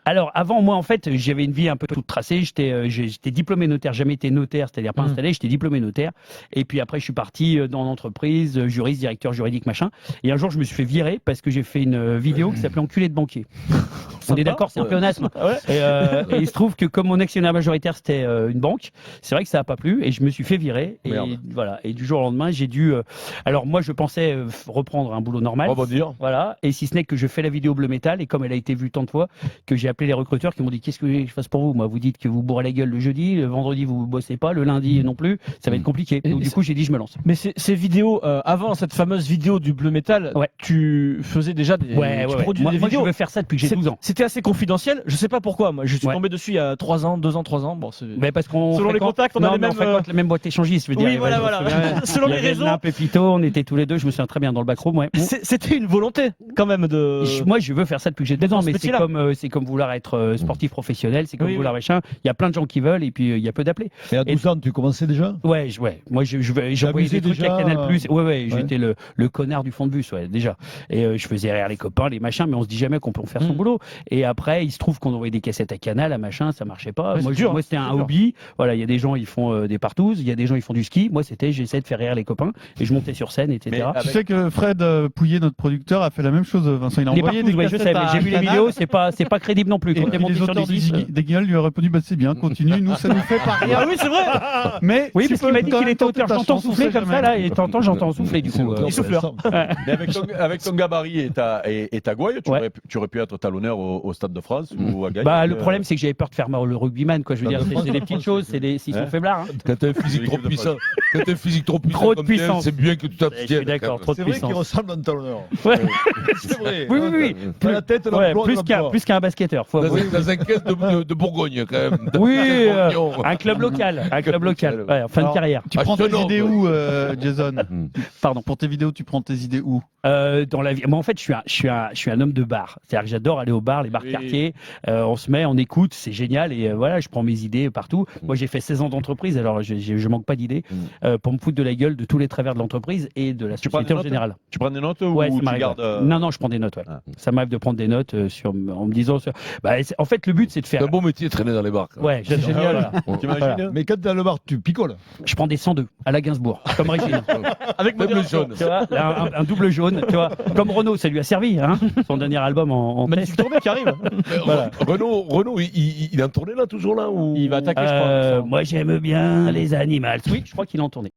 Alors, avant, moi, en fait, j'avais une vie un peu toute tracée. J'étais diplômé notaire, jamais été notaire, c'est-à-dire pas installé, j'étais diplômé notaire. Et puis après, je suis parti dans l'entreprise, juriste, directeur juridique, machin. Et un jour, je me suis fait virer parce que j'ai fait une vidéo qui s'appelait Enculé de banquier. On est d'accord, c'est un pléonasme. Et il se trouve que comme mon actionnaire majoritaire, c'était une banque, c'est vrai que ça n'a pas plu et je me suis fait virer. Et voilà. Et du jour au lendemain, j'ai dû. Alors moi, je pensais reprendre un boulot normal. Voilà. Et si ce n'est que je fais la vidéo Bleu Métal et comme elle a été vue tant de fois, que j'ai appelé les recruteurs qui m'ont dit qu'est-ce que je fasse pour vous? Moi, vous dites que vous bourrez la gueule le jeudi, le vendredi vous bossez pas, le lundi non plus, ça va être compliqué. Donc du coup, j'ai dit je me lance. Mais ces vidéos, avant cette fameuse vidéo du Bleu Métal, tu faisais déjà des produits, des vidéos. Je veux faire ça depuis que j'ai 12 ans. C'était assez confidentiel. Je sais pas pourquoi. Moi, je suis tombé dessus il y a 2 ans, 3 ans. Bon, mais parce qu'on selon les contacts, on fréquente la même boîte échangiste. Je veux dire. Oui, voilà. Selon les réseaux. Un Pépito, on était tous les deux. Je me souviens très bien dans le backroom. Ouais. C'était une volonté quand même de. Moi, je veux faire ça depuis que j'ai 2 ans, mais c'est comme vouloir être sportif professionnel, c'est comme vouloir machin. Il y a plein de gens qui veulent et puis il y a peu d'appelés. Et à 12 ans, tu commençais déjà? Ouais. Moi, j'envoyais des trucs à Canal+. Ouais. J'étais le connard du fond de bus, déjà. Et je faisais rire les copains, les machins, mais on se dit jamais qu'on peut en faire son boulot. Et après, il se trouve qu'on envoyait des cassettes à Canal, à machin, ça marchait pas. Moi, c'était un hobby. Voilà, il y a des gens, ils font des partouzes, il y a des gens, ils font du ski. Moi, j'essayais de faire rire les copains et je montais sur scène, etc. Tu sais que Fred Pouillet, notre producteur, a fait la même chose. Vincent, il a envoyé des je sais, mais j'ai vu les vidéos, c'est pas crédible non plus. Et les auteurs des Guignols lui ont répondu c'est bien, continue, nous ça nous fait pas rien. Ah oui, c'est vrai. Mais oui, parce qu'il m'a dit qu'il était auteur. J'entends souffler comme ça là, et t'entends, j'entends souffler du coup. Il souffleur. Mais avec ton gabarit et ta gouaille, tu aurais pu être talonneur au Stade de France ou à Gaïa. Bah le problème c'est que j'avais peur de faire le rugbyman quoi. Je veux dire, c'est des petites choses, s'ils sont faiblards. Quand t'as un physique trop puissant, trop de puissance, c'est bien que tu t'abstiennes. Je suis d'accord, trop de puissance. C'est vrai qu'il ressemble à un talonneur. C'est vrai. Oui. La tête, plus qu'un basketteur. Dans un caisse de Bourgogne quand même. Oui, un club local, en fin de carrière. Tu prends tes idées où, Jason? Pardon. Pour tes vidéos, tu prends tes idées où? Dans la vie. Moi, en fait, je suis un homme de bar. C'est-à-dire que j'adore aller au bar, les bars quartiers. On se met, on écoute, c'est génial. Et voilà, je prends mes idées partout. Moi, j'ai fait 16 ans d'entreprise, alors je manque pas d'idées pour me foutre de la gueule de tous les travers de l'entreprise et de la société en général. Tu prends des notes ou tu gardes Non, je prends des notes. Ça m'arrive de prendre des notes en me disant. En fait, le but, c'est de faire. C'est un bon métier, traîner dans les bars. Ouais, c'est génial. T'imagines? Mais quand t'es dans le bar, tu picoles. Je prends des 102 à la Gainsbourg, comme Régine. Avec double jaune. Tu vois, un double jaune, tu vois. Comme Renaud, ça lui a servi, son dernier album en magnifique tournée qui arrive. Voilà. Renaud, il est en tournée là, toujours là ou... Il va attaquer, je crois. Moi, j'aime bien les animaux. Oui, je crois qu'il est en tournée.